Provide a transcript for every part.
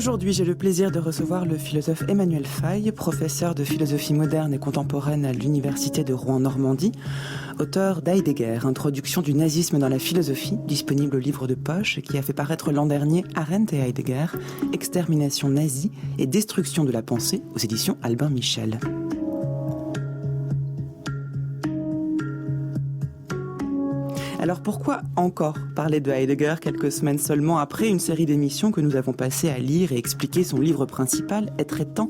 Aujourd'hui, j'ai le plaisir de recevoir le philosophe Emmanuel Faye, professeur de philosophie moderne et contemporaine à l'Université de Rouen-Normandie, auteur d'Heidegger, introduction du nazisme dans la philosophie, disponible au livre de poche, qui a fait paraître l'an dernier Arendt et Heidegger, extermination nazie et destruction de la pensée, aux éditions Albin Michel. Alors pourquoi encore parler de Heidegger quelques semaines seulement après une série d'émissions que nous avons passées à lire et expliquer son livre principal, Être et temps ?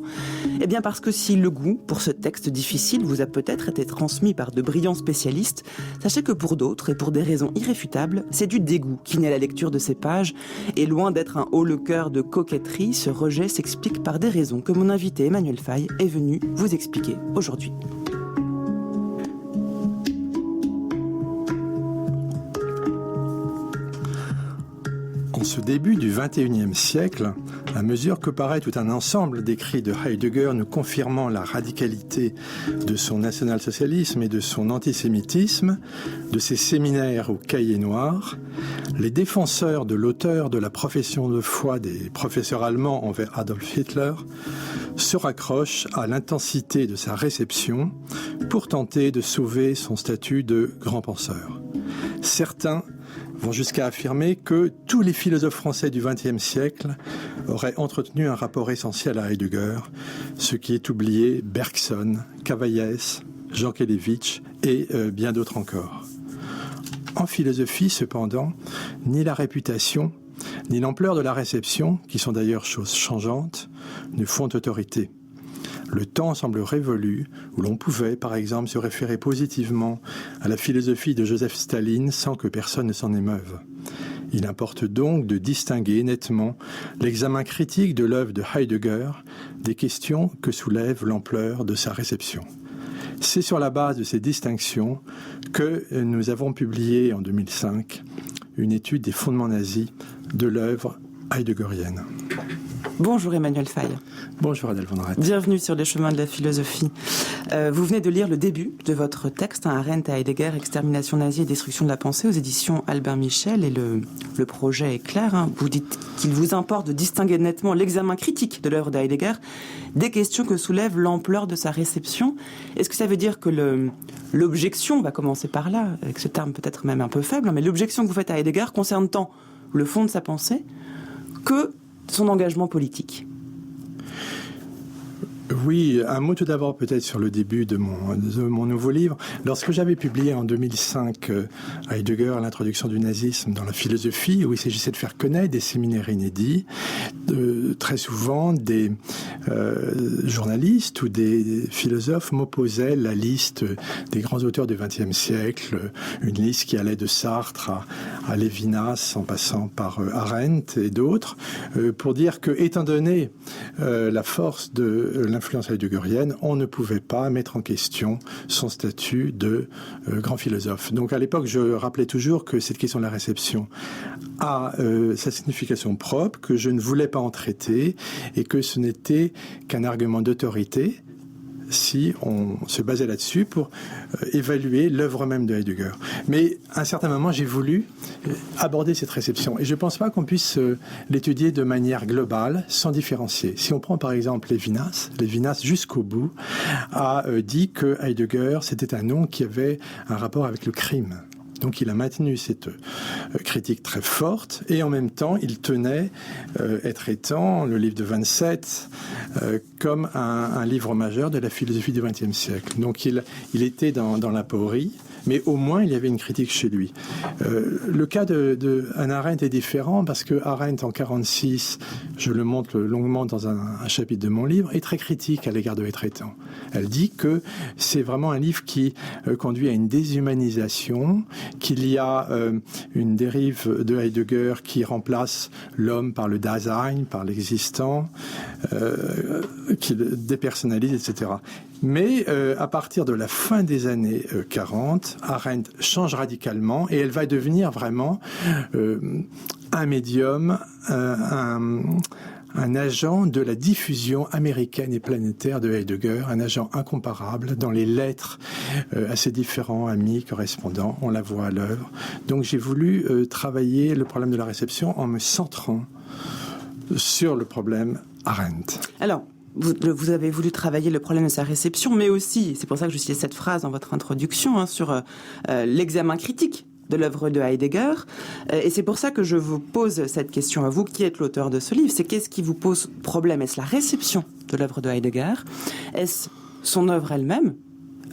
Eh bien parce que si le goût pour ce texte difficile vous a peut-être été transmis par de brillants spécialistes, sachez que pour d'autres, et pour des raisons irréfutables, c'est du dégoût qui naît la lecture de ces pages, et loin d'être un haut-le-cœur de coquetterie, ce rejet s'explique par des raisons que mon invité Emmanuel Faye est venu vous expliquer aujourd'hui. En ce début du XXIe siècle, à mesure que paraît tout un ensemble d'écrits de Heidegger nous confirmant la radicalité de son national-socialisme et de son antisémitisme, de ses séminaires au cahier noir, les défenseurs de l'auteur de la profession de foi des professeurs allemands envers Adolf Hitler se raccrochent à l'intensité de sa réception pour tenter de sauver son statut de grand penseur. Certains vont jusqu'à affirmer que tous les philosophes français du XXe siècle auraient entretenu un rapport essentiel à Heidegger, ce qui est oublié Bergson, Cavaillès, Jankélévitch et bien d'autres encore. En philosophie, cependant, ni la réputation, ni l'ampleur de la réception, qui sont d'ailleurs choses changeantes, ne font autorité. Le temps semble révolu, où l'on pouvait, par exemple, se référer positivement à la philosophie de Joseph Staline sans que personne ne s'en émeuve. Il importe donc de distinguer nettement l'examen critique de l'œuvre de Heidegger des questions que soulève l'ampleur de sa réception. C'est sur la base de ces distinctions que nous avons publié en 2005 une étude des fondements nazis de l'œuvre heideggerienne. Bonjour Emmanuel Faye. Bonjour Adèle Van Rett. Bienvenue sur les chemins de la philosophie. Vous venez de lire le début de votre texte, Arendt et Heidegger, extermination nazie et destruction de la pensée, aux éditions Albin Michel, et le projet est clair. Vous dites qu'il vous importe de distinguer nettement l'examen critique de l'œuvre d'Heidegger des questions que soulève l'ampleur de sa réception. Est-ce que ça veut dire que l'objection, on va commencer par là, avec ce terme peut-être même un peu faible, mais l'objection que vous faites à Heidegger concerne tant le fond de sa pensée que son engagement politique? Oui, un mot tout d'abord peut-être sur le début de mon nouveau livre. Lorsque j'avais publié en 2005 Heidegger, l'introduction du nazisme dans la philosophie, où il s'agissait de faire connaître des séminaires inédits, très souvent des journalistes ou des philosophes m'opposaient la liste des grands auteurs du XXe siècle, une liste qui allait de Sartre à Lévinas en passant par Arendt et d'autres, pour dire que, étant donné la force de l'influence heideggerienne, on ne pouvait pas mettre en question son statut de grand philosophe. Donc à l'époque, je rappelais toujours que cette question de la réception a sa signification propre, que je ne voulais pas en traiter et que ce n'était qu'un argument d'autorité si on se basait là-dessus pour évaluer l'œuvre même de Heidegger. Mais à un certain moment, j'ai voulu aborder cette réception. Et je ne pense pas qu'on puisse l'étudier de manière globale, sans différencier. Si on prend par exemple Lévinas jusqu'au bout, a dit que Heidegger, c'était un nom qui avait un rapport avec le crime. Donc il a maintenu cette critique très forte et en même temps il tenait Être et temps, le livre de 27, comme un livre majeur de la philosophie du XXe siècle. Donc il était dans l'aporie, mais au moins il y avait une critique chez lui. Le cas de Hannah Arendt est différent parce que Arendt en 1946, je le montre longuement dans un chapitre de mon livre, est très critique à l'égard de Être et temps. Elle dit que c'est vraiment un livre qui conduit à une déshumanisation, qu'il y a une dérive de Heidegger qui remplace l'homme par le Dasein, par l'existant, qui le dépersonnalise, etc. Mais à partir de la fin des années 40, Arendt change radicalement et elle va devenir vraiment un médium, un agent de la diffusion américaine et planétaire de Heidegger, un agent incomparable dans les lettres à ses différents amis, correspondants, on la voit à l'œuvre. Donc j'ai voulu travailler le problème de la réception en me centrant sur le problème Arendt. Alors, vous avez voulu travailler le problème de sa réception, mais aussi, c'est pour ça que je citais cette phrase dans votre introduction, sur l'examen critique de l'œuvre de Heidegger. Et c'est pour ça que je vous pose cette question à vous, qui êtes l'auteur de ce livre. C'est qu'est-ce qui vous pose problème? Est-ce la réception de l'œuvre de Heidegger? Est-ce son œuvre elle-même,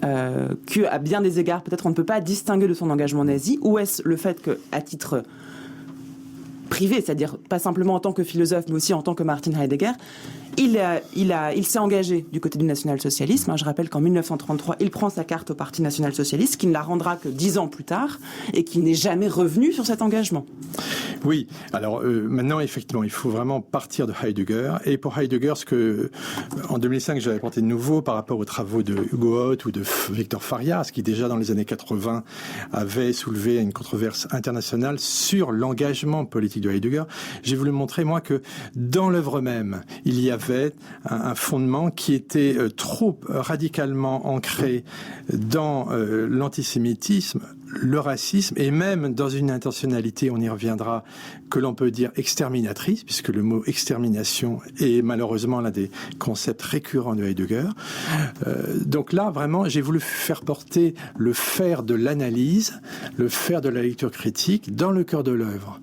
qu'à bien des égards, peut-être on ne peut pas distinguer de son engagement nazi? Ou est-ce le fait qu'à titre privé, c'est-à-dire pas simplement en tant que philosophe, mais aussi en tant que Martin Heidegger, il s'est engagé du côté du national-socialisme. Je rappelle qu'en 1933, il prend sa carte au Parti national-socialiste, qui ne la rendra que 10 ans plus tard, et qui n'est jamais revenu sur cet engagement. Oui, alors maintenant, effectivement, il faut vraiment partir de Heidegger. Et pour Heidegger, en 2005, j'avais apporté de nouveau par rapport aux travaux de Hugo Hoth ou de Victor Farias, qui déjà dans les années 80 avait soulevé une controverse internationale sur l'engagement politique de Heidegger. J'ai voulu montrer, moi, que dans l'œuvre même, il y avait un fondement qui était trop radicalement ancré dans l'antisémitisme, le racisme, et même dans une intentionnalité, on y reviendra, que l'on peut dire exterminatrice, puisque le mot extermination est malheureusement l'un des concepts récurrents de Heidegger. Donc là, vraiment, j'ai voulu faire porter le fer de l'analyse, le fer de la lecture critique dans le cœur de l'œuvre.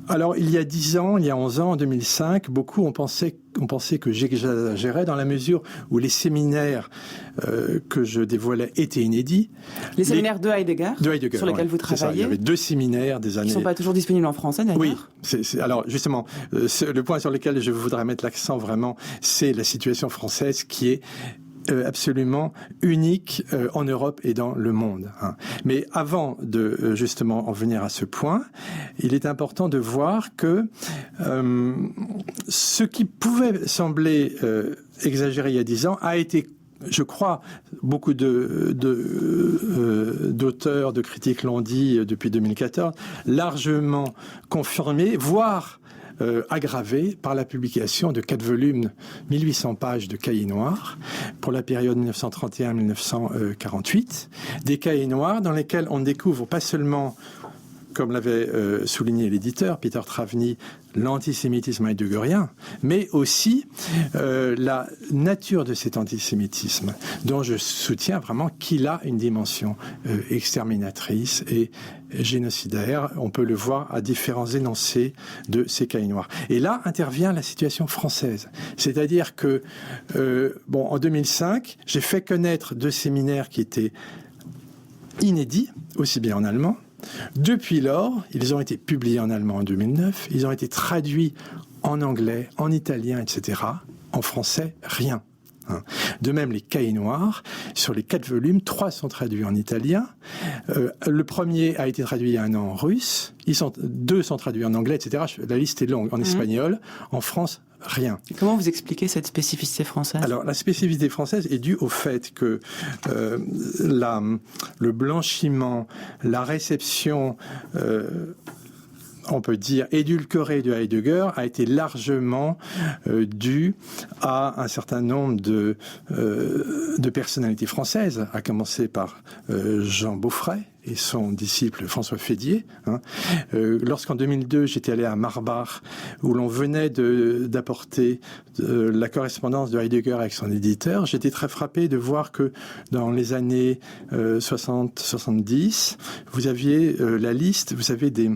Alors, il y a 10 ans, il y a 11 ans, en 2005, beaucoup ont pensé que j'exagérais dans la mesure où les séminaires que je dévoilais étaient inédits. Les séminaires de Heidegger, sur lesquels vous travaillez. Ça. Il y avait 2 séminaires des années. Qui ne sont pas toujours disponibles en français, d'ailleurs. Oui. Alors, justement, le point sur lequel je voudrais mettre l'accent vraiment, c'est la situation française qui est absolument unique en Europe et dans le monde. Mais avant de justement en venir à ce point, il est important de voir que ce qui pouvait sembler exagéré il y a 10 ans a été, je crois, beaucoup d'auteurs, de critiques l'ont dit depuis 2014, largement confirmé, voire aggravé par la publication de 4 volumes, 1800 pages de cahiers noirs pour la période 1931-1948. Des cahiers noirs dans lesquels on découvre pas seulement, comme l'avait souligné l'éditeur Peter Travny, l'antisémitisme heideggerien, mais aussi la nature de cet antisémitisme, dont je soutiens vraiment qu'il a une dimension exterminatrice et génocidaire. On peut le voir à différents énoncés de ces cahiers noirs. Et là intervient la situation française. C'est-à-dire que, en 2005, j'ai fait connaître 2 séminaires qui étaient inédits, aussi bien en allemand. Depuis lors, ils ont été publiés en allemand en 2009, ils ont été traduits en anglais, en italien, etc. En français, rien. De même, les cahiers noirs, sur les 4 volumes, 3 sont traduits en italien. Le premier a été traduit il y a 1 an en russe. 2 sont traduits en anglais, etc. La liste est longue. En espagnol, en France, rien. Et comment vous expliquez cette spécificité française? Alors, la spécificité française est due au fait que le blanchiment, la réception, on peut dire, édulcorée de Heidegger a été largement due à un certain nombre de personnalités françaises, à commencer par Jean Beaufret et son disciple François Fédier. Lorsqu'en 2002, j'étais allé à Marbach, où l'on venait d'apporter la correspondance de Heidegger avec son éditeur, j'étais très frappé de voir que dans les années 60-70, vous aviez la liste, vous avez des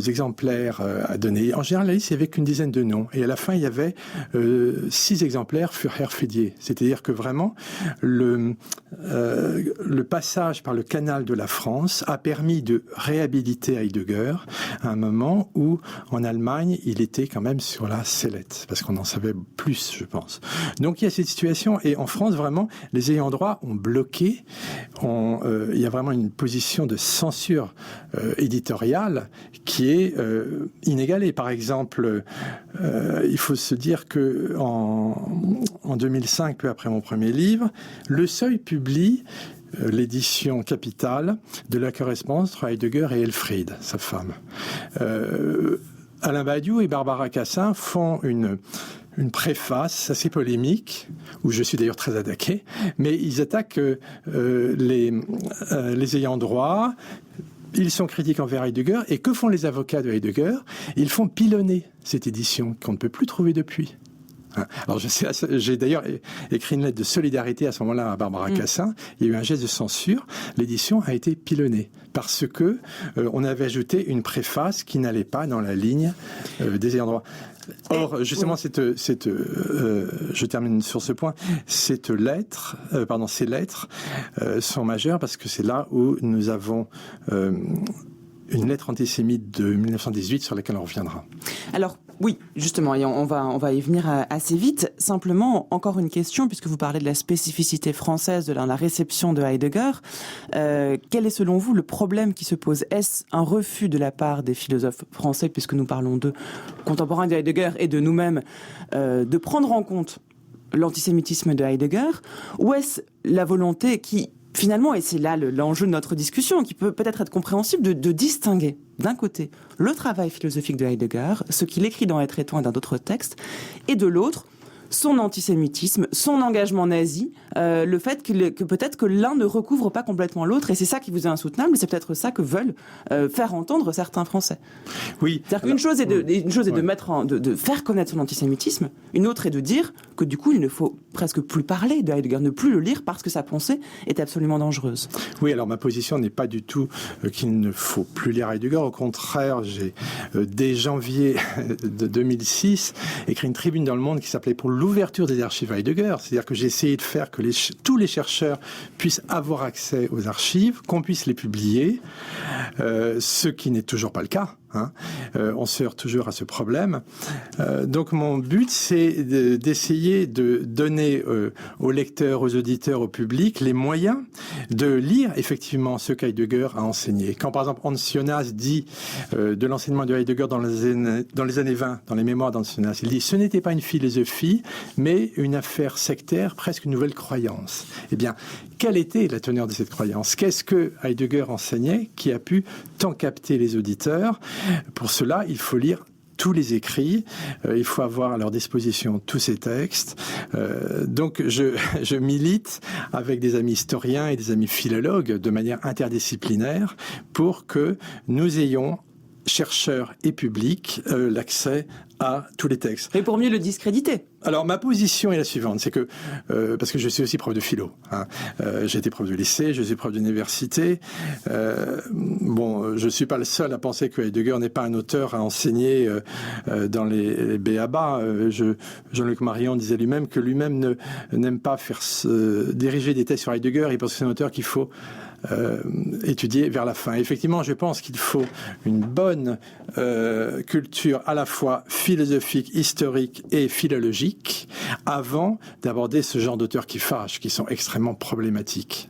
exemplaires à donner. En général, la liste, il n'y avait qu'une dizaine de noms. Et à la fin, il y avait 6 exemplaires für Herr Fédier. C'est-à-dire que vraiment, le passage par le canal de la France a permis de réhabiliter Heidegger à un moment où, en Allemagne, il était quand même sur la sellette, parce qu'on en savait plus, je pense. Donc il y a cette situation, et en France, vraiment, les ayants droit ont bloqué. Il y a vraiment une position de censure éditoriale qui est inégalée. Par exemple, il faut se dire que en 2005, peu après mon premier livre, Le Seuil publie l'édition capitale de la correspondance entre Heidegger et Elfriede, sa femme. Alain Badiou et Barbara Cassin font une préface assez polémique, où je suis d'ailleurs très attaqué, mais ils attaquent les ayants droit, ils sont critiques envers Heidegger, et que font les avocats de Heidegger? Ils font pilonner cette édition qu'on ne peut plus trouver depuis. Alors j'ai d'ailleurs écrit une lettre de solidarité à ce moment-là à Barbara Cassin. Il y a eu un geste de censure. L'édition a été pilonnée parce que on avait ajouté une préface qui n'allait pas dans la ligne des ayants droit. Or, justement, je termine sur ce point. Ces lettres sont majeures parce que c'est là où nous avons une lettre antisémite de 1918 sur laquelle on reviendra. Alors, oui, justement, et on va y venir assez vite. Simplement, encore une question, puisque vous parlez de la spécificité française de la réception de Heidegger. Quel est, selon vous, le problème qui se pose? Est-ce un refus de la part des philosophes français, puisque nous parlons d'eux, contemporains de Heidegger et de nous-mêmes, de prendre en compte l'antisémitisme de Heidegger? Ou est-ce la volonté qui, finalement, et c'est là l'enjeu de notre discussion, qui peut peut-être être compréhensible, de distinguer, d'un côté, le travail philosophique de Heidegger, ce qu'il écrit dans Être et Temps et dans d'autres textes, et de l'autre, son antisémitisme, son engagement nazi, le fait que peut-être que l'un ne recouvre pas complètement l'autre, et c'est ça qui vous est insoutenable, c'est peut-être ça que veulent faire entendre certains Français. Oui. C'est-à-dire qu'une chose est de faire connaître son antisémitisme, une autre est de dire que du coup il ne faut presque plus parler de Heidegger, ne plus le lire parce que sa pensée est absolument dangereuse. Oui, alors ma position n'est pas du tout qu'il ne faut plus lire Heidegger. Au contraire, j'ai dès janvier de 2006 écrit une tribune dans Le Monde qui s'appelait pour l'ouverture des archives Heidegger, c'est-à-dire que j'ai essayé de faire que tous les chercheurs puissent avoir accès aux archives, qu'on puisse les publier, ce qui n'est toujours pas le cas. On se heurte toujours à ce problème. Donc mon but, c'est d'essayer de donner aux lecteurs, aux auditeurs, au public, les moyens de lire effectivement ce qu'Heidegger a enseigné. Quand par exemple Hans Jonas dit de l'enseignement de Heidegger dans les années 20, dans les mémoires d'Hans Jonas, il dit « Ce n'était pas une philosophie, mais une affaire sectaire, presque une nouvelle croyance. » Eh bien, quelle était la teneur de cette croyance? Qu'est-ce que Heidegger enseignait qui a pu tant capter les auditeurs? Pour cela, il faut lire tous les écrits, il faut avoir à leur disposition tous ces textes. Donc je milite avec des amis historiens et des amis philologues de manière interdisciplinaire pour que nous ayons, chercheurs et publics, l'accès à tous les textes. Et pour mieux le discréditer. Alors ma position est la suivante, c'est que parce que je suis aussi prof de philo, j'ai été prof de lycée, je suis prof d'université. Je suis pas le seul à penser que Heidegger n'est pas un auteur à enseigner dans les b.a.-ba. Jean-Luc Marion disait lui-même que lui-même n'aime pas faire diriger des thèses sur Heidegger. Il pense que c'est un auteur qu'il faut étudier vers la fin. Et effectivement, je pense qu'il faut une bonne culture à la fois philosophique, historique et philologique avant d'aborder ce genre d'auteurs qui fâchent, qui sont extrêmement problématiques.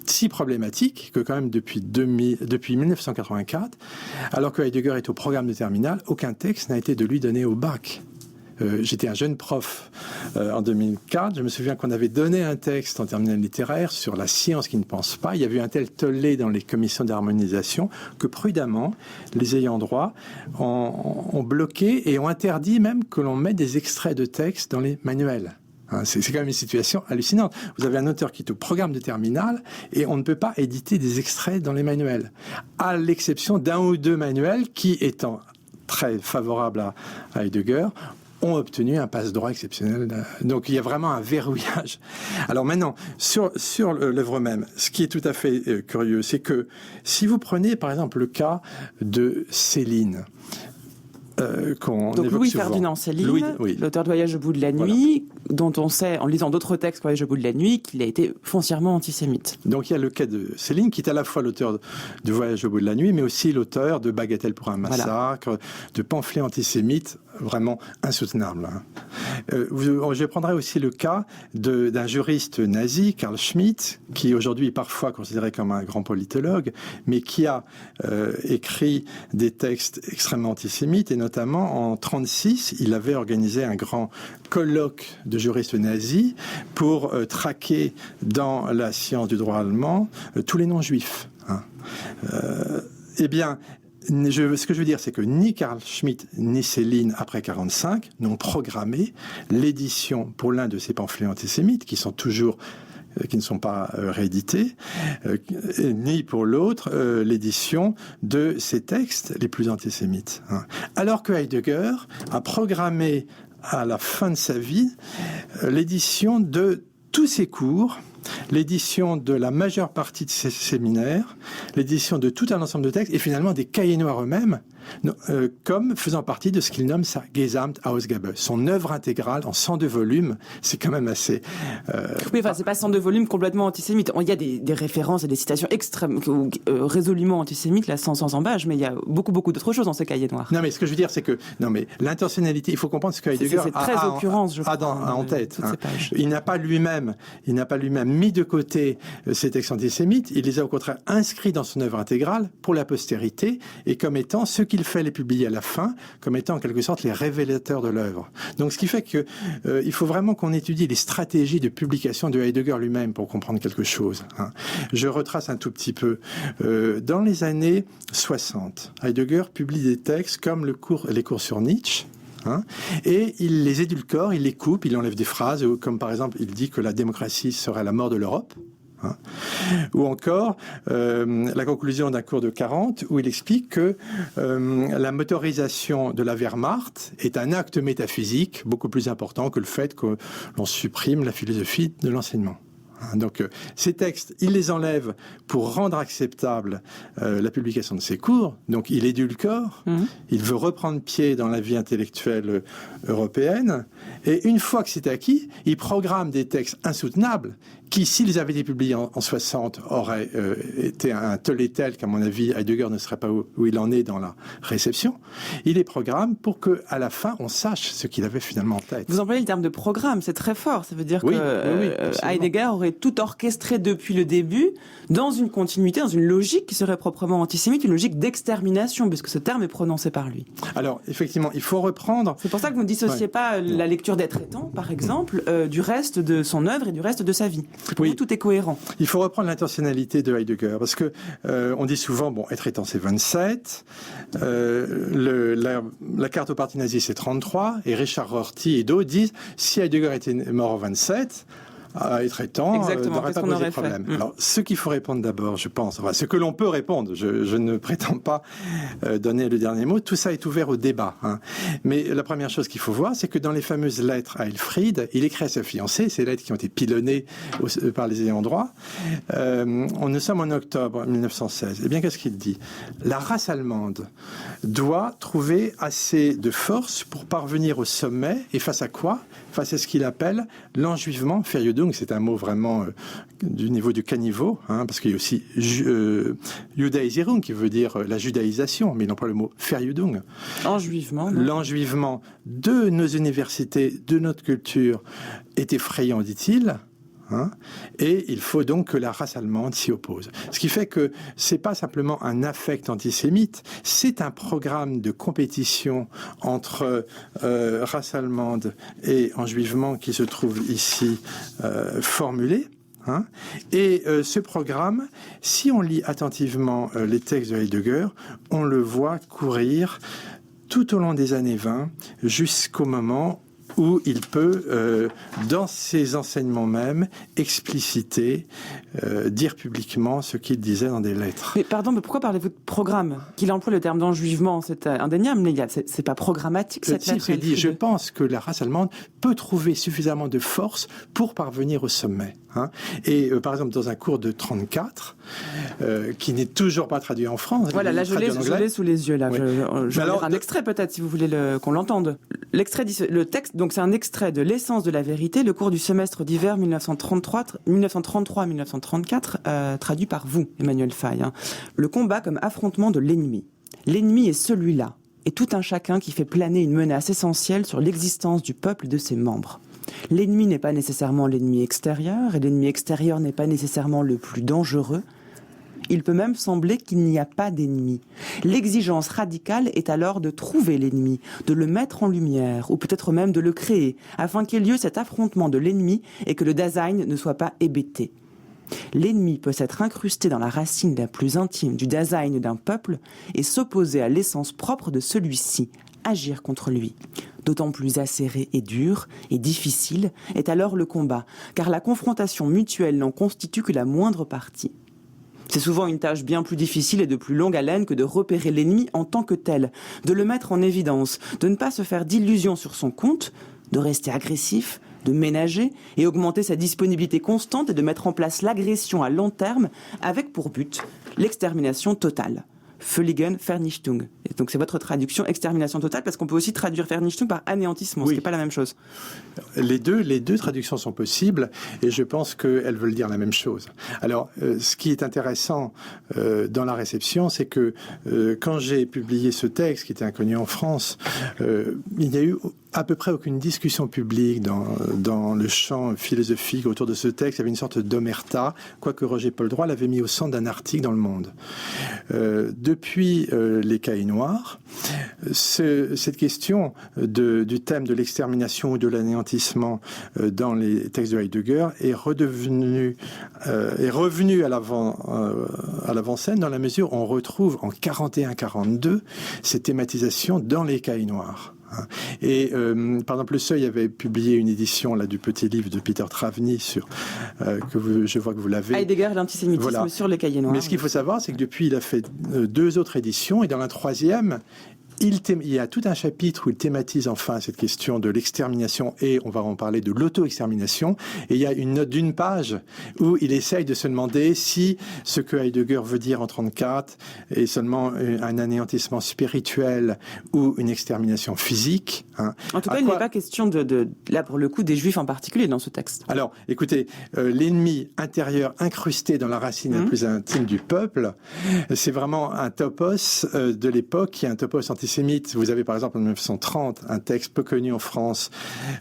Si problématiques que quand même depuis 1984, alors que Heidegger est au programme de terminale, aucun texte n'a été de lui donné au bac. J'étais un jeune prof en 2004. Je me souviens qu'on avait donné un texte en terminale littéraire sur la science qui ne pense pas. Il y avait eu un tel tollé dans les commissions d'harmonisation que prudemment, les ayants droit ont bloqué et ont interdit même que l'on mette des extraits de textes dans les manuels. C'est quand même une situation hallucinante. Vous avez un auteur qui est au programme de terminale et on ne peut pas éditer des extraits dans les manuels, à l'exception d'un ou deux manuels qui, étant très favorables à Heidegger, ont obtenu un passe-droit exceptionnel. Donc il y a vraiment un verrouillage. Alors maintenant, sur l'œuvre même, ce qui est tout à fait curieux, c'est que si vous prenez par exemple le cas de Céline, donc Louis-Ferdinand Céline, l'auteur de Voyage au bout de la nuit, dont on sait, en lisant d'autres textes Voyage au bout de la nuit, qu'il a été foncièrement antisémite. Donc il y a le cas de Céline, qui est à la fois l'auteur de Voyage au bout de la nuit, mais aussi l'auteur de Bagatelle pour un massacre, de pamphlets antisémites vraiment insoutenables. Je prendrai aussi le cas d'un juriste nazi, Carl Schmitt, qui aujourd'hui est parfois considéré comme un grand politologue, mais qui a écrit des textes extrêmement antisémites, et notamment en 1936, il avait organisé un grand colloque de juristes nazis pour traquer dans la science du droit allemand tous les non-juifs. Eh bien, ce que je veux dire, c'est que ni Carl Schmitt ni Céline, après 1945, n'ont programmé l'édition pour l'un de ces pamphlets antisémites, qui sont toujours qui ne sont pas réédités, ni pour l'autre l'édition de ces textes les plus antisémites. Hein. Alors que Heidegger a programmé à la fin de sa vie l'édition de tous ses cours, l'édition de la majeure partie de ses séminaires, l'édition de tout un ensemble de textes et finalement des cahiers noirs eux-mêmes, comme faisant partie de ce qu'il nomme sa Gesamtausgabe, son œuvre intégrale en 102 volumes. C'est quand même assez... Oui, enfin, c'est pas 102 volumes complètement antisémites. Il y a des références et des citations extrêmement, résolument antisémites, là, sans embâche, mais il y a beaucoup d'autres choses dans ces cahiers noirs. Non, mais ce que je veux dire, c'est que l'intentionnalité, il faut comprendre ce que Heidegger a en tête. Hein. Il n'a pas lui-même mis de côté ces textes antisémites, il les a au contraire inscrits dans son œuvre intégrale pour la postérité et comme étant ceux qu'il fait les publier à la fin, comme étant en quelque sorte les révélateurs de l'œuvre. Donc ce qui fait que il faut vraiment qu'on étudie les stratégies de publication de Heidegger lui-même pour comprendre quelque chose. Hein. Je retrace un tout petit peu. Dans les années 60, Heidegger publie des textes comme les cours sur Nietzsche. Hein, et il les édulcore, il les coupe, il enlève des phrases, comme par exemple, il dit que la démocratie serait la mort de l'Europe. Hein, ou encore la conclusion d'un cours de 40 où il explique que la motorisation de la Wehrmacht est un acte métaphysique beaucoup plus important que le fait que l'on supprime la philosophie de l'enseignement. Donc ces textes, il les enlève pour rendre acceptable la publication de ses cours. Donc il édulcore, il veut reprendre pied dans la vie intellectuelle européenne. Et une fois que c'est acquis, il programme des textes insoutenables qui, s'ils avaient été publiés en 60, auraient été un tollé tel qu'à mon avis, Heidegger ne serait pas où il en est dans la réception. Il les programme pour qu'à la fin, on sache ce qu'il avait finalement en tête. Vous employez le terme de programme, c'est très fort. Ça veut dire que Heidegger aurait tout orchestré depuis le début dans une continuité, dans une logique qui serait proprement antisémite, une logique d'extermination, puisque ce terme est prononcé par lui. Alors, effectivement, il faut reprendre... C'est pour ça que vous ne dissociez pas la lecture d'Être étant, par exemple, du reste de son œuvre et du reste de sa vie. Pour vous, tout est cohérent. Il faut reprendre l'intentionnalité de Heidegger, parce que on dit souvent, Être étant, c'est 27, la carte au parti nazi, c'est 33, et Richard Rorty et d'autres disent, si Heidegger était mort en 27... Être étant, n'aurait pas posé de problème. Alors, ce qu'il faut répondre d'abord, je pense, ce que l'on peut répondre, je ne prétends pas donner le dernier mot, tout ça est ouvert au débat. Hein. Mais la première chose qu'il faut voir, c'est que dans les fameuses lettres à Elfried, il écrit à sa fiancée, ces lettres qui ont été pilonnées par les ayants droit. Nous sommes en octobre 1916. Eh bien, qu'est-ce qu'il dit ? La race allemande doit trouver assez de force pour parvenir au sommet, et face à quoi ? Face à ce qu'il appelle l'enjuivement, Verjudung, c'est un mot vraiment du niveau du caniveau, hein, parce qu'il y a aussi Judaisierung, qui veut dire la judaïsation, mais il emploie le mot Verjudung. Enjuivement. L'enjuivement de nos universités, de notre culture, est effrayant, dit-il. Hein, et il faut donc que la race allemande s'y oppose. Ce qui fait que c'est pas simplement un affect antisémite, c'est un programme de compétition entre race allemande et enjuivement qui se trouve ici formulé. Hein, et ce programme, si on lit attentivement les textes de Heidegger, on le voit courir tout au long des années 20 jusqu'au moment où il peut, dans ses enseignements même, expliciter, dire publiquement ce qu'il disait dans des lettres. Mais pardon, mais pourquoi parlez-vous de programme ? Qu'il emploie le terme d'enjuivement, c'est indéniable, mais c'est pas programmatique cette lettre. Je pense que la race allemande peut trouver suffisamment de force pour parvenir au sommet. Hein. Et par exemple, dans un cours de 34, qui n'est toujours pas traduit en France. Voilà, là je l'ai sous les yeux. Là, oui. Je vais lire un extrait peut-être, si vous voulez qu'on l'entende. L'extrait dit, le texte, donc c'est un extrait de L'essence de la vérité, le cours du semestre d'hiver 1933-1934, traduit par vous, Emmanuel Faye. Hein. Le combat comme affrontement de l'ennemi. L'ennemi est celui-là, et tout un chacun qui fait planer une menace essentielle sur l'existence du peuple et de ses membres. L'ennemi n'est pas nécessairement l'ennemi extérieur, et l'ennemi extérieur n'est pas nécessairement le plus dangereux. Il peut même sembler qu'il n'y a pas d'ennemi. L'exigence radicale est alors de trouver l'ennemi, de le mettre en lumière, ou peut-être même de le créer, afin qu'il y ait lieu cet affrontement de l'ennemi et que le Dasein ne soit pas hébété. L'ennemi peut s'être incrusté dans la racine la plus intime du Dasein d'un peuple et s'opposer à l'essence propre de celui-ci, agir contre lui. D'autant plus acéré et dur et difficile est alors le combat, car la confrontation mutuelle n'en constitue que la moindre partie. C'est souvent une tâche bien plus difficile et de plus longue haleine que de repérer l'ennemi en tant que tel, de le mettre en évidence, de ne pas se faire d'illusions sur son compte, de rester agressif, de ménager et augmenter sa disponibilité constante et de mettre en place l'agression à long terme avec pour but l'extermination totale. Völligen Vernichtung. Et donc c'est votre traduction, extermination totale, parce qu'on peut aussi traduire Vernichtung par anéantissement, ce qui n'est pas la même chose. Les deux traductions sont possibles, et je pense qu'elles veulent dire la même chose. Alors, ce qui est intéressant dans la réception, c'est que quand j'ai publié ce texte, qui était inconnu en France, il n'y a eu à peu près aucune discussion publique dans le champ philosophique autour de ce texte. Il y avait une sorte d'omerta, quoique Roger Poldroy l'avait mis au centre d'un article dans Le Monde. Depuis les cahiers noirs, cette question du thème de l'extermination ou de l'anéantissement dans les textes de Heidegger est revenue à l'avant-scène dans la mesure où on retrouve en 41-42 ces thématisations dans les cahiers noirs. Et par exemple, Le Seuil avait publié une édition là du petit livre de Peter Travny je vois que vous l'avez. Heidegger et l'antisémitisme sur les cahiers noirs. Mais ce qu'il faut savoir, c'est que depuis, il a fait 2 autres éditions, et dans la 3e, il y a tout un chapitre où il thématise enfin cette question de l'extermination, et on va en parler de l'auto-extermination, et il y a une note d'1 page où il essaye de se demander si ce que Heidegger veut dire en 1934 est seulement un anéantissement spirituel ou une extermination physique. En tout cas, il n'est pas question là pour le coup des Juifs en particulier dans ce texte. Alors, écoutez, l'ennemi intérieur incrusté dans la racine la plus intime du peuple, c'est vraiment un topos de l'époque qui est un topos antisémite. Vous avez par exemple en 1930 un texte peu connu en France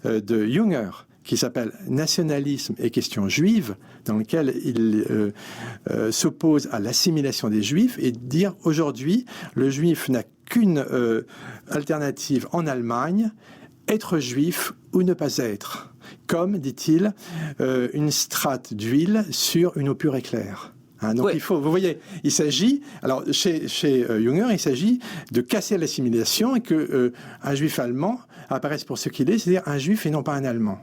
de Junger qui s'appelle « Nationalisme et questions juives », dans lequel il s'oppose à l'assimilation des Juifs et dire aujourd'hui le Juif n'a qu'une alternative en Allemagne, être juif ou ne pas être, comme, dit-il, une strate d'huile sur une eau pure et claire. Donc il faut, vous voyez, il s'agit, alors chez Junger, il s'agit de casser l'assimilation et que un juif allemand apparaisse pour ce qu'il est, c'est-à-dire un juif et non pas un allemand.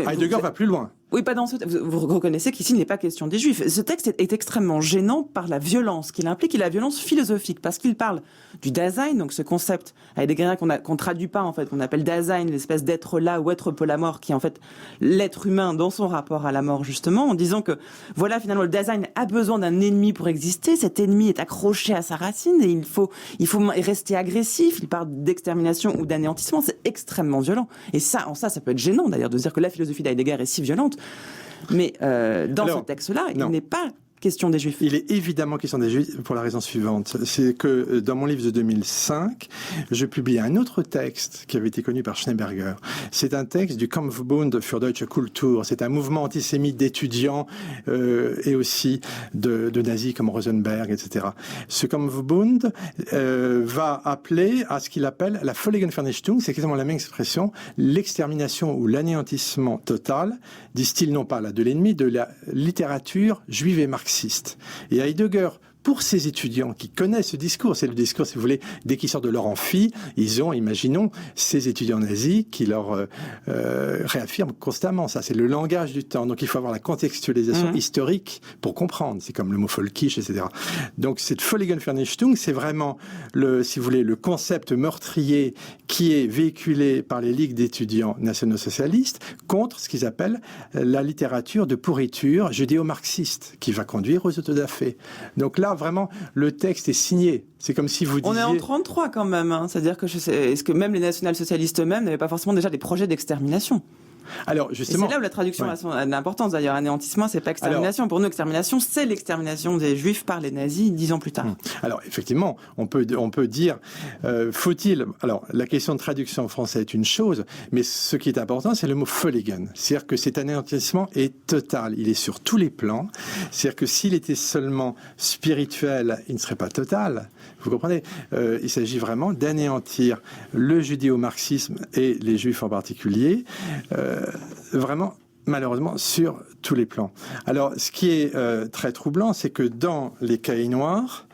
Heidegger va plus loin. Oui, pas dans ce texte. Vous reconnaissez qu'ici, il n'est pas question des Juifs. Ce texte est extrêmement gênant par la violence qu'il implique et la violence philosophique, parce qu'il parle du Dasein, donc ce concept heideggerien qu'on traduit pas, en fait, qu'on appelle Dasein, l'espèce d'être là ou être peu la mort, qui est en fait l'être humain dans son rapport à la mort, justement, en disant que, voilà, finalement, le Dasein a besoin d'un ennemi pour exister. Cet ennemi est accroché à sa racine et il faut rester agressif. Il parle d'extermination ou d'anéantissement. C'est extrêmement violent. Et ça peut être gênant, d'ailleurs, de dire que la philosophie d'Heidegger est si violente. Mais dans ce texte-là, il n'est pas question des Juifs. Il est évidemment question des Juifs pour la raison suivante. C'est que dans mon livre de 2005, je publie un autre texte qui avait été connu par Schneeberger. C'est un texte du Kampfbund für deutsche Kultur. C'est un mouvement antisémite d'étudiants et aussi de nazis comme Rosenberg, etc. Ce Kampfbund va appeler à ce qu'il appelle la Völligen Vernichtung, c'est exactement la même expression, l'extermination ou l'anéantissement total, disent-ils non pas là de l'ennemi, de la littérature juive et marxiste. Et Heidegger, pour ces étudiants qui connaissent ce discours, c'est le discours, si vous voulez, dès qu'ils sortent de leur amphi, ils ont, imaginons, ces étudiants nazis qui leur réaffirment constamment. Ça, c'est le langage du temps. Donc, il faut avoir la contextualisation historique pour comprendre. C'est comme le mot Völkisch, etc. Donc, cette Völligen Vernichtung, c'est vraiment, si vous voulez, le concept meurtrier qui est véhiculé par les ligues d'étudiants nationaux-socialistes contre ce qu'ils appellent la littérature de pourriture judéo-marxiste qui va conduire aux autodafés. Donc là, vraiment, le texte est signé. C'est comme si vous disiez... On est en 33 quand même, hein. C'est-à-dire que est-ce que même les national-socialistes eux-mêmes n'avaient pas forcément déjà des projets d'extermination ? Alors, justement... Et c'est là où la traduction a son importance. D'ailleurs, anéantissement, c'est pas extermination. Alors, pour nous, extermination, c'est l'extermination des Juifs par les nazis 10 ans plus tard. Alors, effectivement, on peut dire, faut-il... Alors, la question de traduction en français est une chose, mais ce qui est important, c'est le mot Völligen. C'est-à-dire que cet anéantissement est total. Il est sur tous les plans. C'est-à-dire que s'il était seulement spirituel, il ne serait pas total. Vous comprenez ? Il s'agit vraiment d'anéantir le judéo-marxisme et les Juifs en particulier, vraiment, malheureusement, sur tous les plans. Alors, ce qui est très troublant, c'est que dans les cahiers noirs,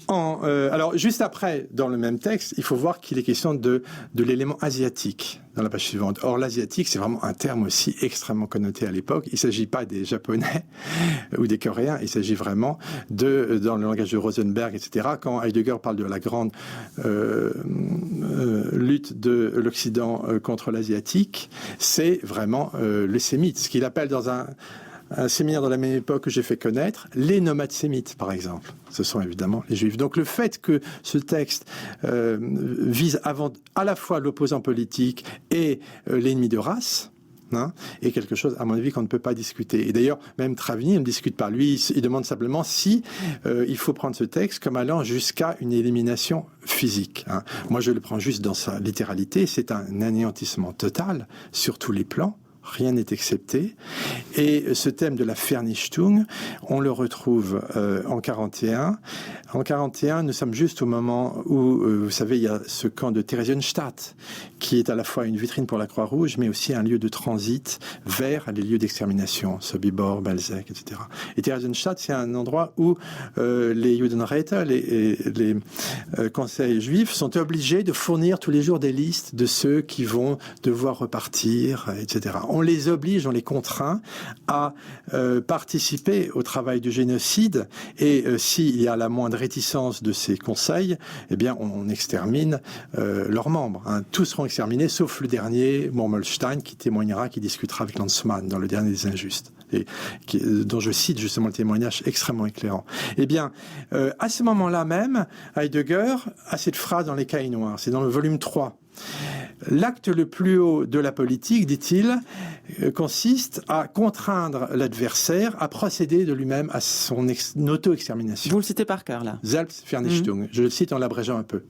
Alors, juste après, dans le même texte, il faut voir qu'il est question de l'élément asiatique dans la page suivante. Or, l'asiatique, c'est vraiment un terme aussi extrêmement connoté à l'époque. Il ne s'agit pas des Japonais ou des Coréens, il s'agit vraiment dans le langage de Rosenberg, etc. Quand Heidegger parle de la grande lutte de l'Occident contre l'asiatique, c'est vraiment le sémite. Ce qu'il appelle dans un séminaire de la même époque que j'ai fait connaître, les nomades sémites, par exemple. Ce sont évidemment les juifs. Donc le fait que ce texte vise à la fois l'opposant politique et l'ennemi de race, est quelque chose, à mon avis, qu'on ne peut pas discuter. Et d'ailleurs, même Travny ne discute pas. Lui, il demande simplement si il faut prendre ce texte comme allant jusqu'à une élimination physique. Moi, je le prends juste dans sa littéralité. C'est un anéantissement total sur tous les plans. Rien n'est excepté. Et ce thème de la Vernichtung, on le retrouve en 41. En 41, nous sommes juste au moment où, vous savez, il y a ce camp de Theresienstadt, qui est à la fois une vitrine pour la Croix-Rouge, mais aussi un lieu de transit vers les lieux d'extermination, Sobibor, Belzec, etc. Et Theresienstadt, c'est un endroit où les Judenräte, les conseils juifs, sont obligés de fournir tous les jours des listes de ceux qui vont devoir repartir, etc. On les oblige, on les contraint à participer au travail du génocide, et s'il y a la moindre réticence de ces conseils, eh bien on extermine leurs membres. Tous seront exterminés, sauf le dernier, Mormelstein, qui témoignera, qui discutera avec Lanzmann dans le dernier des Injustes, et dont je cite justement le témoignage extrêmement éclairant. Eh bien, à ce moment-là même, Heidegger a cette phrase dans Les Cahiers noirs, c'est dans le volume 3. L'acte le plus haut de la politique, dit-il, consiste à contraindre l'adversaire à procéder de lui-même à son auto-extermination. Vous le citez par cœur, là. Selbstvernichtung. Je le cite en l'abrégeant un peu.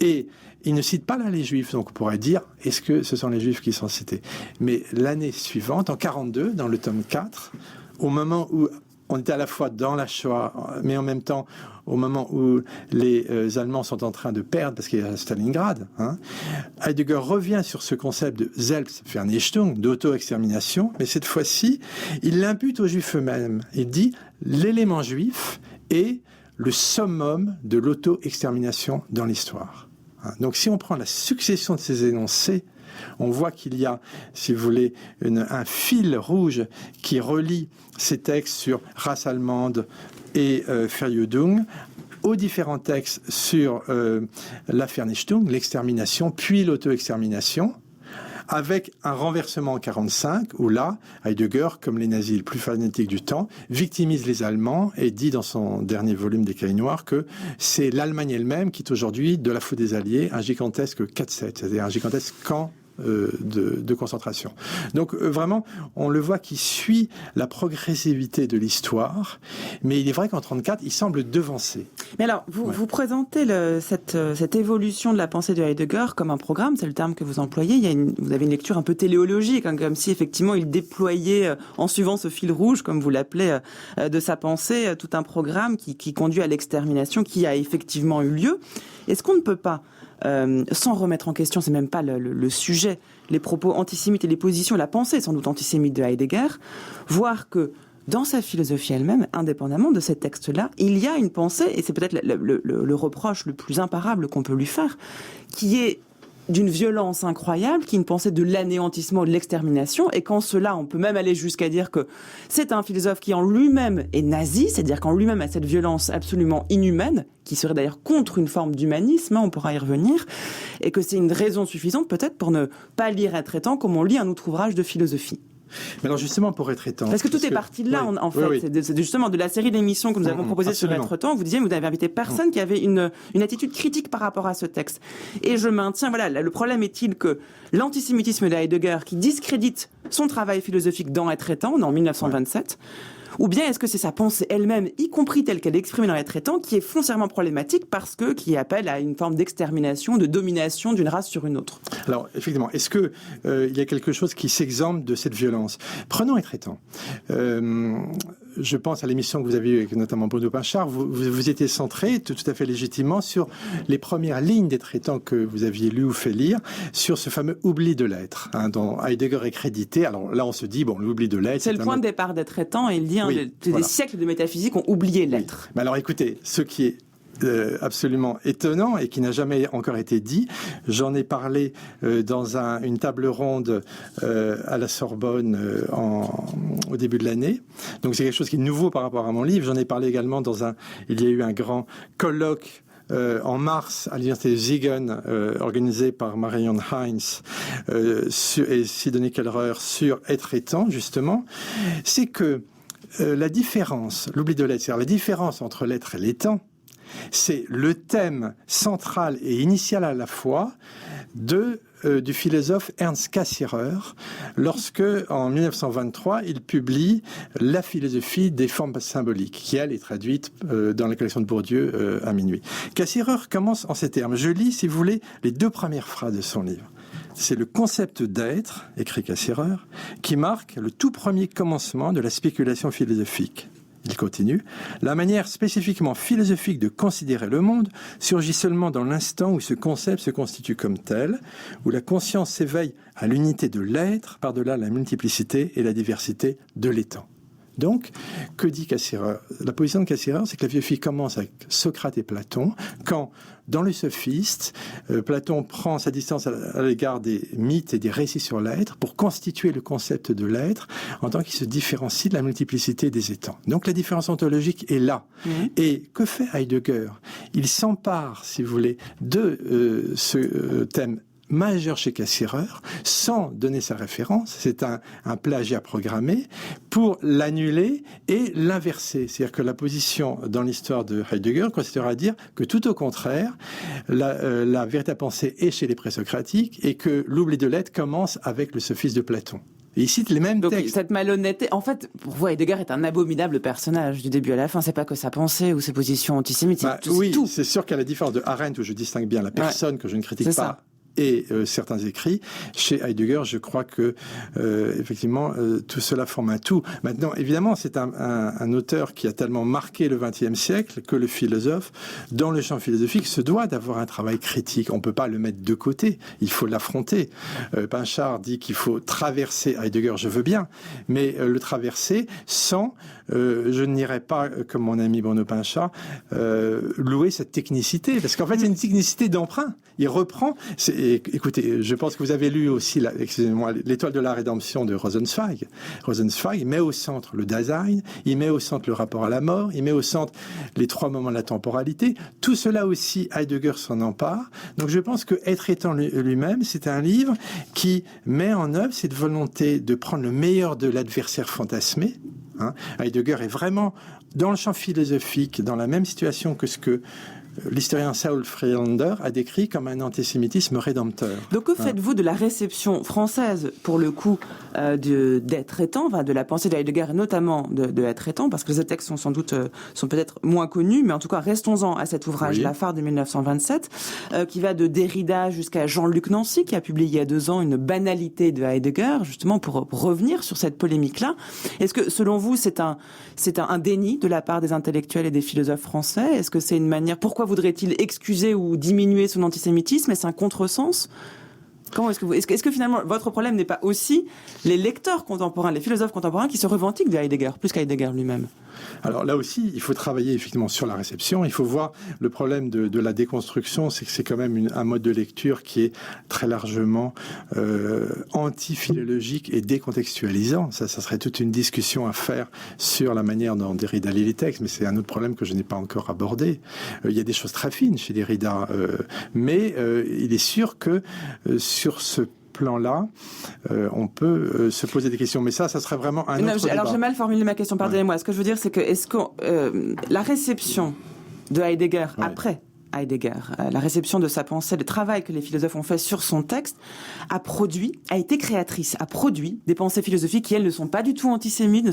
Et il ne cite pas là les Juifs, donc on pourrait dire, est-ce que ce sont les Juifs qui sont cités? Mais l'année suivante, en 42, dans le tome 4, au moment où on était à la fois dans la Shoah, mais en même temps au moment où les Allemands sont en train de perdre, parce qu'il y a Stalingrad, Heidegger revient sur ce concept de Selbstvernichtung, d'auto-extermination, mais cette fois-ci, il l'impute aux Juifs eux-mêmes. Il dit l'élément juif est le summum de l'auto-extermination dans l'histoire. Donc si on prend la succession de ces énoncés, on voit qu'il y a, si vous voulez, un fil rouge qui relie ces textes sur race allemande et Vernichtung aux différents textes sur la Vernichtung, l'extermination, puis l'auto-extermination, avec un renversement en 1945, où là, Heidegger, comme les nazis les plus fanatiques du temps, victimise les Allemands et dit dans son dernier volume des Cahiers noirs que c'est l'Allemagne elle-même qui est aujourd'hui, de la faute des Alliés, un gigantesque 4-7, c'est-à-dire un gigantesque camp de concentration. Donc vraiment, on le voit qui suit la progressivité de l'histoire, mais il est vrai qu'en 1934, il semble devancer. Mais alors, vous présentez cette évolution de la pensée de Heidegger comme un programme, c'est le terme que vous employez. Vous avez une lecture un peu téléologique, comme si effectivement il déployait, en suivant ce fil rouge, comme vous l'appelez, de sa pensée, tout un programme qui conduit à l'extermination qui a effectivement eu lieu. Est-ce qu'on ne peut pas, sans remettre en question, c'est même pas le sujet, les propos antisémites et les positions, la pensée sans doute antisémite de Heidegger, voir que dans sa philosophie elle-même, indépendamment de ces textes-là, il y a une pensée, et c'est peut-être le reproche le plus imparable qu'on peut lui faire, qui est d'une violence incroyable, qui est une pensée de l'anéantissement, de l'extermination, et qu'en cela, on peut même aller jusqu'à dire que c'est un philosophe qui en lui-même est nazi, c'est-à-dire qu'en lui-même a cette violence absolument inhumaine, qui serait d'ailleurs contre une forme d'humanisme, on pourra y revenir, et que c'est une raison suffisante peut-être pour ne pas lire Être étant comme on lit un autre ouvrage de philosophie. Mais alors justement, pour Être étant... Parce que tout est parti de là, oui, en fait. Oui. C'est justement de la série d'émissions que nous avons proposées sur Être temps. Vous disiez, vous n'avez invité personne qui avait une attitude critique par rapport à ce texte. Et je maintiens, voilà, le problème est-il que l'antisémitisme de Heidegger, qui discrédite son travail philosophique dans Être étant, en 1927, ou bien est-ce que c'est sa pensée elle-même, y compris telle qu'elle est exprimée dans Être étant, qui est foncièrement problématique parce que qui appelle à une forme d'extermination, de domination d'une race sur une autre? Alors, effectivement, est-ce que il y a quelque chose qui s'exempte de cette violence? Prenons Être étant. Je pense à l'émission que vous avez eue avec notamment Bruno Pinchard, vous étiez centré tout à fait légitimement sur les premières lignes d'Être étant que vous aviez lues ou fait lire, sur ce fameux oubli de l'être, dont Heidegger est crédité. Alors là, on se dit, bon, l'oubli de l'être... C'est le point de départ d'Être étant, et il dit, des siècles de métaphysique ont oublié l'être. Mais alors écoutez, ce qui est absolument étonnant et qui n'a jamais encore été dit. J'en ai parlé dans une table ronde à la Sorbonne au début de l'année. Donc c'est quelque chose qui est nouveau par rapport à mon livre. J'en ai parlé également il y a eu un grand colloque en mars à l'université de Siegen, organisé par Marion Heinz et Sidonie Kellerer sur Être et temps, justement, c'est que la différence, l'oubli de l'être, c'est-à-dire la différence entre l'être et l'étant, c'est le thème central et initial à la fois du philosophe Ernst Cassirer, lorsque, en 1923, il publie La philosophie des formes symboliques, qui, elle, est traduite dans la collection de Bourdieu à minuit. Cassirer commence en ces termes. Je lis, si vous voulez, les 2 premières phrases de son livre. C'est le concept d'être, écrit Cassirer, qui marque le tout premier commencement de la spéculation philosophique. Il continue. La manière spécifiquement philosophique de considérer le monde surgit seulement dans l'instant où ce concept se constitue comme tel, où la conscience s'éveille à l'unité de l'être par-delà la multiplicité et la diversité de l'étant. Donc, que dit Cassirer ? La position de Cassirer, c'est que la philosophie commence avec Socrate et Platon, quand, dans le sophiste, Platon prend sa distance à l'égard des mythes et des récits sur l'être pour constituer le concept de l'être en tant qu'il se différencie de la multiplicité des étangs. Donc la différence ontologique est là. Et que fait Heidegger ? Il s'empare, si vous voulez, de ce thème majeur chez Cassirer, sans donner sa référence, c'est un plagiat programmé, pour l'annuler et l'inverser. C'est-à-dire que la position dans l'histoire de Heidegger consistera à dire que tout au contraire, la véritable pensée est chez les présocratiques et que l'oubli de l'être commence avec le sophisme de Platon. Et il cite les mêmes textes. Donc cette malhonnêteté, en fait, pour vous, Heidegger est un abominable personnage du début à la fin. C'est pas que sa pensée ou ses positions antisémites, c'est oui, tout. C'est sûr qu'à la différence de Arendt, où je distingue bien la personne que je ne critique pas, et certains écrits, chez Heidegger, je crois que effectivement tout cela forme un tout. Maintenant, évidemment, c'est un auteur qui a tellement marqué le XXe siècle que le philosophe, dans le champ philosophique, se doit d'avoir un travail critique. On peut pas le mettre de côté, il faut l'affronter. Pinchard dit qu'il faut traverser Heidegger, je veux bien, mais le traverser sans, je n'irai pas, comme mon ami Bruno Pinchard, louer cette technicité, parce qu'en fait, c'est une technicité d'emprunt. Il reprend. Écoutez, je pense que vous avez lu aussi, L'Étoile de la Rédemption de Rosenzweig. Rosenzweig met au centre le Dasein, il met au centre le rapport à la mort, il met au centre les 3 moments de la temporalité. Tout cela aussi, Heidegger s'en empare. Donc je pense que Être et temps lui-même, c'est un livre qui met en œuvre cette volonté de prendre le meilleur de l'adversaire fantasmé. Heidegger est vraiment dans le champ philosophique, dans la même situation que ce que l'historien Saul Friedlander a décrit comme un antisémitisme rédempteur. Donc que faites-vous de la réception française, pour le coup, d'Être et temps, de la pensée de Heidegger, et notamment de Être et temps, parce que ces textes sont sans doute, sont peut-être moins connus, mais en tout cas, restons-en à cet ouvrage, La phare de 1927, qui va de Derrida jusqu'à Jean-Luc Nancy, qui a publié il y a 2 ans une banalité de Heidegger, justement pour revenir sur cette polémique-là. Est-ce que, selon vous, c'est un déni de la part des intellectuels et des philosophes français ? Est-ce que c'est une manière... Pourquoi voudrait-il excuser ou diminuer son antisémitisme ? Est-ce un contresens ? Comment est-ce que finalement votre problème n'est pas aussi les lecteurs contemporains, les philosophes contemporains qui se revendiquent de Heidegger plus qu'Heidegger lui-même ? Alors là aussi, il faut travailler effectivement sur la réception. Il faut voir le problème de la déconstruction, c'est que c'est quand même un mode de lecture qui est très largement anti-philologique et décontextualisant. Ça serait toute une discussion à faire sur la manière dont Derrida lit les textes, mais c'est un autre problème que je n'ai pas encore abordé. Il y a des choses très fines chez Derrida, mais il est sûr que sur ce plan-là, on peut se poser des questions. Mais ça serait vraiment un autre débat. Alors, j'ai mal formulé ma question, pardonnez-moi. Ce que je veux dire, c'est que la réception de Heidegger après Heidegger, la réception de sa pensée, le travail que les philosophes ont fait sur son texte, a été créatrice, a produit des pensées philosophiques qui, elles, ne sont pas du tout antisémites,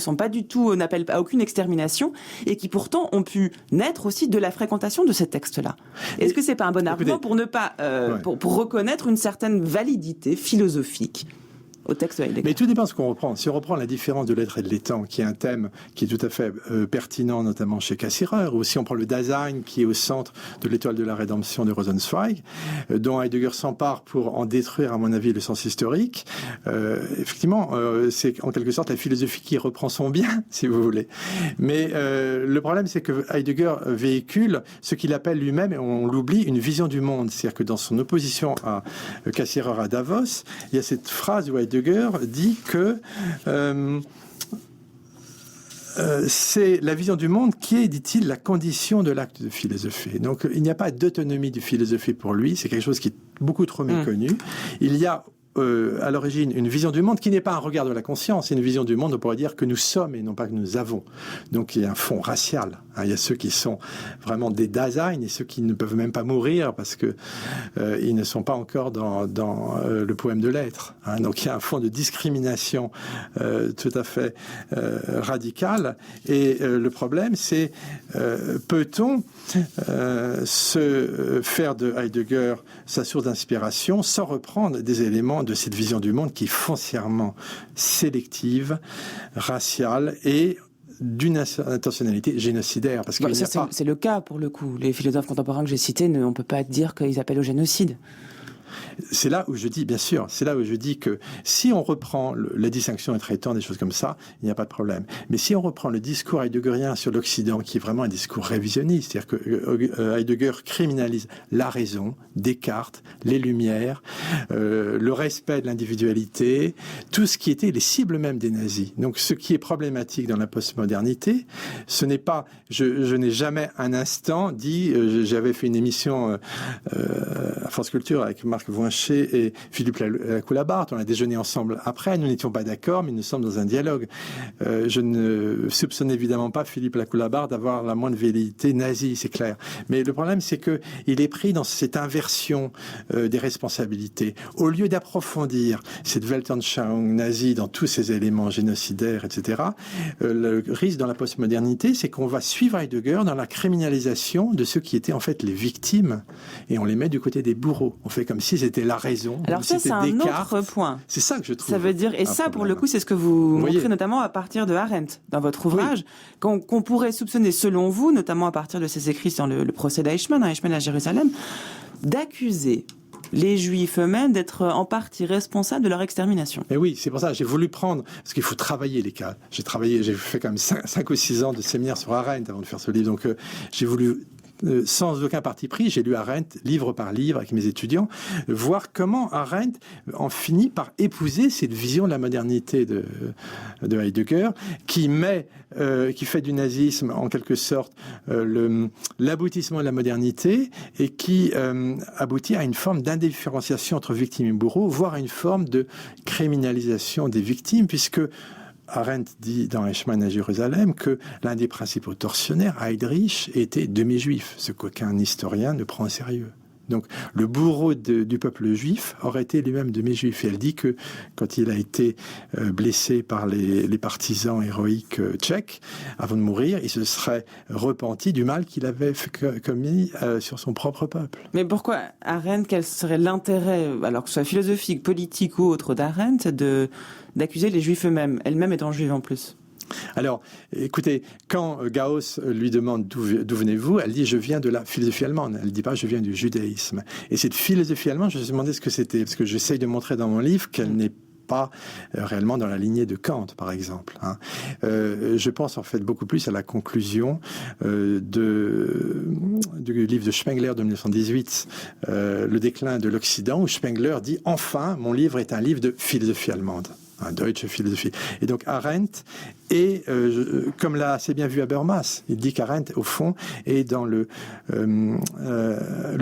n'appellent à aucune extermination, et qui pourtant ont pu naître aussi de la fréquentation de ces textes-là. Est-ce que c'est pas un bon argument pour ne pas, pour reconnaître une certaine validité philosophique ? au texte de Heidegger. Mais tout dépend de ce qu'on reprend. Si on reprend la différence de l'être et de l'étang, qui est un thème qui est tout à fait pertinent, notamment chez Cassirer, ou si on prend le Dasein, qui est au centre de l'étoile de la rédemption de Rosenzweig, dont Heidegger s'empare pour en détruire, à mon avis, le sens historique, effectivement, c'est en quelque sorte la philosophie qui reprend son bien, si vous voulez. Mais le problème, c'est que Heidegger véhicule ce qu'il appelle lui-même, et on l'oublie, une vision du monde. C'est-à-dire que dans son opposition à Cassirer à Davos, il y a cette phrase où Heidegger dit que c'est la vision du monde qui est, dit-il, la condition de l'acte de philosopher. Donc il n'y a pas d'autonomie du philosopher pour lui, c'est quelque chose qui est beaucoup trop méconnu. Il y a à l'origine une vision du monde qui n'est pas un regard de la conscience, c'est une vision du monde, on pourrait dire, que nous sommes et non pas que nous avons. Donc il y a un fond racial. Il y a ceux qui sont vraiment des Dasein et ceux qui ne peuvent même pas mourir parce que ils ne sont pas encore dans le poème de l'être. Donc il y a un fond de discrimination tout à fait radical. Et le problème, c'est peut-on se faire de Heidegger sa source d'inspiration sans reprendre des éléments de cette vision du monde qui est foncièrement sélective, raciale et d'une intentionnalité génocidaire. Parce que c'est le cas pour le coup. Les philosophes contemporains que j'ai cités, on ne peut pas dire qu'ils appellent au génocide. C'est là où je dis, bien sûr, c'est là où je dis que si on reprend la distinction entre étangs, des choses comme ça, il n'y a pas de problème. Mais si on reprend le discours heideggerien sur l'Occident, qui est vraiment un discours révisionniste, c'est-à-dire que Heidegger criminalise la raison, Descartes, les Lumières, le respect de l'individualité, tout ce qui était les cibles même des nazis. Donc ce qui est problématique dans la postmodernité, ce n'est pas, je n'ai jamais un instant dit, j'avais fait une émission à France Culture avec Marc Voincher et Philippe Lacoue-Labarthe. On a déjeuné ensemble après. Nous n'étions pas d'accord, mais nous sommes dans un dialogue. Je ne soupçonne évidemment pas Philippe Lacoue-Labarthe d'avoir la moindre velléité nazie, c'est clair. Mais le problème, c'est qu'il est pris dans cette inversion des responsabilités. Au lieu d'approfondir cette Weltanschauung nazie dans tous ses éléments génocidaires, etc., le risque dans la postmodernité, c'est qu'on va suivre Heidegger dans la criminalisation de ceux qui étaient en fait les victimes et on les met du côté des bourreaux. On fait comme si c'était la raison. Alors ça, c'est un autre point. C'est ça que je trouve. Ça veut dire, et ça, pour le coup, c'est ce que vous montrez notamment à partir de Arendt, dans votre ouvrage, qu'on pourrait soupçonner, selon vous, notamment à partir de ses écrits sur le procès d'Eichmann à Jérusalem, d'accuser les Juifs eux-mêmes d'être en partie responsables de leur extermination. Et oui, c'est pour ça que j'ai voulu prendre, parce qu'il faut travailler les cas. J'ai fait quand même 5 ou 6 ans de séminaire sur Arendt avant de faire ce livre, donc j'ai voulu sans aucun parti pris, j'ai lu Arendt livre par livre avec mes étudiants, voir comment Arendt en finit par épouser cette vision de la modernité de Heidegger, qui fait du nazisme en quelque sorte l'aboutissement de la modernité et qui aboutit à une forme d'indifférenciation entre victimes et bourreaux, voire à une forme de criminalisation des victimes, puisque Arendt dit dans Eichmann à Jérusalem que l'un des principaux tortionnaires, Heydrich, était demi-juif, ce qu'aucun historien ne prend au sérieux. Donc le bourreau du peuple juif aurait été lui-même demi-juif. Et elle dit que quand il a été blessé par les partisans héroïques tchèques, avant de mourir, il se serait repenti du mal qu'il avait commis sur son propre peuple. Mais pourquoi Arendt, quel serait l'intérêt, alors que ce soit philosophique, politique ou autre, d'Arendt, d'accuser les juifs eux-mêmes, elle-même étant juive en plus? Alors, écoutez, quand Gauss lui demande d'où venez-vous, elle dit « je viens de la philosophie allemande ». Elle ne dit pas « je viens du judaïsme ». Et cette philosophie allemande, je me suis demandé ce que c'était, parce que j'essaye de montrer dans mon livre qu'elle n'est pas réellement dans la lignée de Kant, par exemple. Je pense en fait beaucoup plus à la conclusion du livre de Spengler de 1918, Le déclin de l'Occident, où Spengler dit « enfin, mon livre est un livre de philosophie allemande ». Deutsche Philosophie. Et donc Arendt est, comme l'a assez bien vu Habermas, il dit qu'Arendt, au fond, est dans le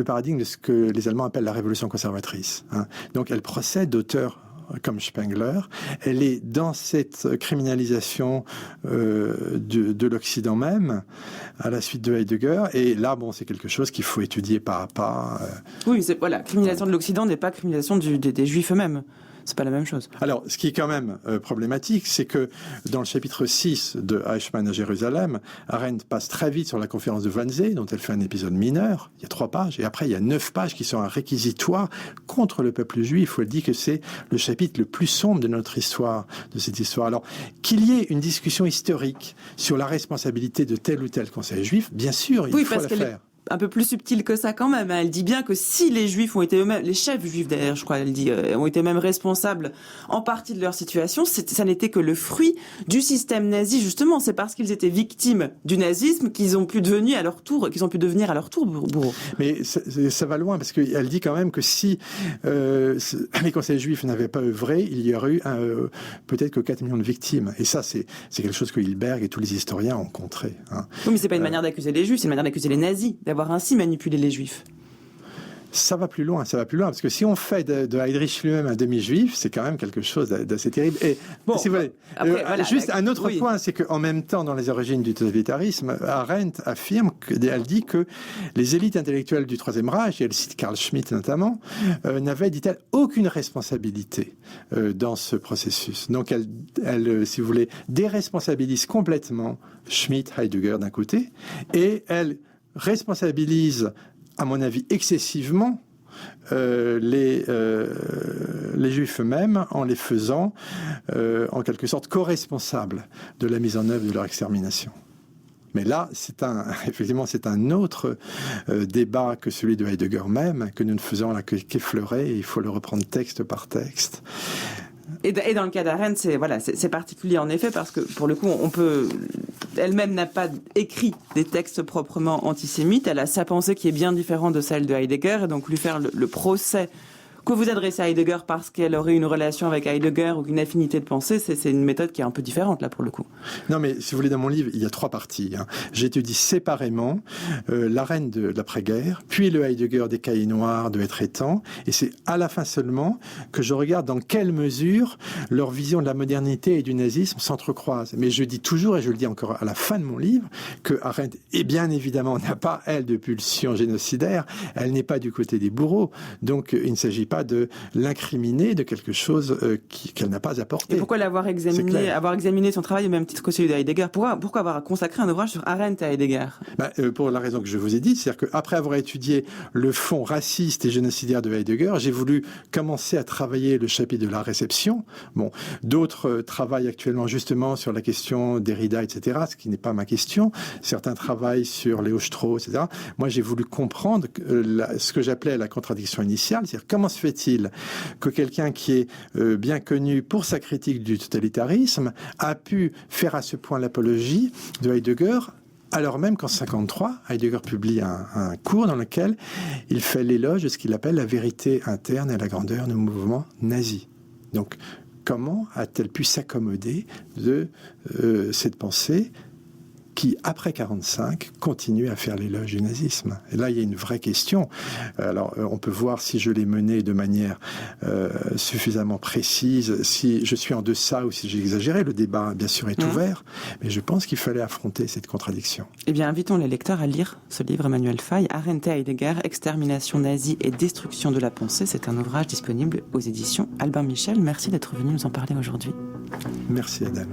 paradigme de ce que les Allemands appellent la révolution conservatrice. Donc elle procède d'auteurs comme Spengler, elle est dans cette criminalisation de l'Occident même, à la suite de Heidegger, et là, bon, c'est quelque chose qu'il faut étudier pas à pas. Oui, criminalisation de l'Occident n'est pas criminalisation des Juifs eux-mêmes. C'est pas la même chose. Alors, ce qui est quand même problématique, c'est que dans le chapitre 6 de Eichmann à Jérusalem, Arendt passe très vite sur la conférence de Wannsee, dont elle fait un épisode mineur. Il y a 3 pages, et après il y a 9 pages qui sont un réquisitoire contre le peuple juif, où elle dit que c'est le chapitre le plus sombre de notre histoire, de cette histoire. Alors, qu'il y ait une discussion historique sur la responsabilité de tel ou tel conseil juif, bien sûr, il faut la faire. Un peu plus subtile que ça quand même. Elle dit bien que si les Juifs ont été eux-mêmes, les chefs juifs d'ailleurs, je crois, elle dit, ont été même responsables en partie de leur situation, ça n'était que le fruit du système nazi, justement. C'est parce qu'ils étaient victimes du nazisme qu'ils ont pu devenir à leur tour bourreaux. Mais ça va loin, parce qu'elle dit quand même que si les conseils juifs n'avaient pas œuvré, il y aurait eu peut-être que 4 millions de victimes. Et ça, c'est quelque chose que Hilberg et tous les historiens ont contré. Hein. Oui, mais c'est pas une manière d'accuser les Juifs, c'est une manière d'accuser les nazis, d'avoir ainsi manipulé les Juifs. Ça va plus loin, parce que si on fait de Heydrich lui-même un demi-juif, c'est quand même quelque chose d'assez terrible. Et bon, si vous voulez, après, juste un autre point, c'est qu'en même temps, dans les origines du totalitarisme, Arendt affirme, elle dit que les élites intellectuelles du Troisième Reich, et elle cite Carl Schmitt notamment, n'avaient, dit-elle, aucune responsabilité dans ce processus. Donc elle, si vous voulez, déresponsabilise complètement Schmitt, Heidegger d'un côté, et elle responsabilise, à mon avis, excessivement les Juifs eux-mêmes en les faisant, en quelque sorte, co-responsables de la mise en œuvre de leur extermination. Mais là, effectivement, c'est un autre débat que celui de Heidegger même, que nous ne faisons là qu'effleurer, il faut le reprendre texte par texte. Et dans le cas d'Arendt, c'est particulier en effet, parce que pour le coup, elle-même n'a pas écrit des textes proprement antisémites, elle a sa pensée qui est bien différente de celle de Heidegger, et donc lui faire le procès que vous adressez à Heidegger parce qu'elle aurait une relation avec Heidegger ou une affinité de pensée, c'est une méthode qui est un peu différente là pour le coup. Non, mais si vous voulez, dans mon livre, il y a 3 parties. J'étudie séparément l'Arendt de l'après-guerre, puis le Heidegger des Cahiers noirs de Etretan, et c'est à la fin seulement que je regarde dans quelle mesure leur vision de la modernité et du nazisme s'entrecroisent. Mais je dis toujours, et je le dis encore à la fin de mon livre, que Arendt, et bien évidemment, n'a pas, elle, de pulsion génocidaire, elle n'est pas du côté des bourreaux, donc il ne s'agit pas de l'incriminer de quelque chose qu'elle n'a pas apporté. Et pourquoi avoir examiné son travail au même titre que celui de Heidegger? Pourquoi avoir consacré un ouvrage sur Arendt à Heidegger? Pour la raison que je vous ai dit, c'est-à-dire qu'après avoir étudié le fond raciste et génocidaire de Heidegger, j'ai voulu commencer à travailler le chapitre de la réception. Bon, d'autres travaillent actuellement justement sur la question Derrida, etc., ce qui n'est pas ma question. Certains travaillent sur Léo Strauss, etc. Moi, j'ai voulu comprendre ce que j'appelais la contradiction initiale, c'est-à-dire comment se fait-il que quelqu'un qui est bien connu pour sa critique du totalitarisme a pu faire à ce point l'apologie de Heidegger, alors même qu'en 1953, Heidegger publie un cours dans lequel il fait l'éloge de ce qu'il appelle la vérité interne et la grandeur du mouvement nazi. Donc, comment a-t-elle pu s'accommoder de cette pensée qui, après 1945, continue à faire l'éloge du nazisme. Et là, il y a une vraie question. Alors, on peut voir si je l'ai menée de manière suffisamment précise, si je suis en deçà ou si j'ai exagéré. Le débat, bien sûr, est ouvert, mais je pense qu'il fallait affronter cette contradiction. Eh bien, invitons les lecteurs à lire ce livre, Emmanuel Faye, Arendt et Heidegger, Extermination nazie et destruction de la pensée. C'est un ouvrage disponible aux éditions Albin Michel. Merci d'être venu nous en parler aujourd'hui. Merci, Adèle.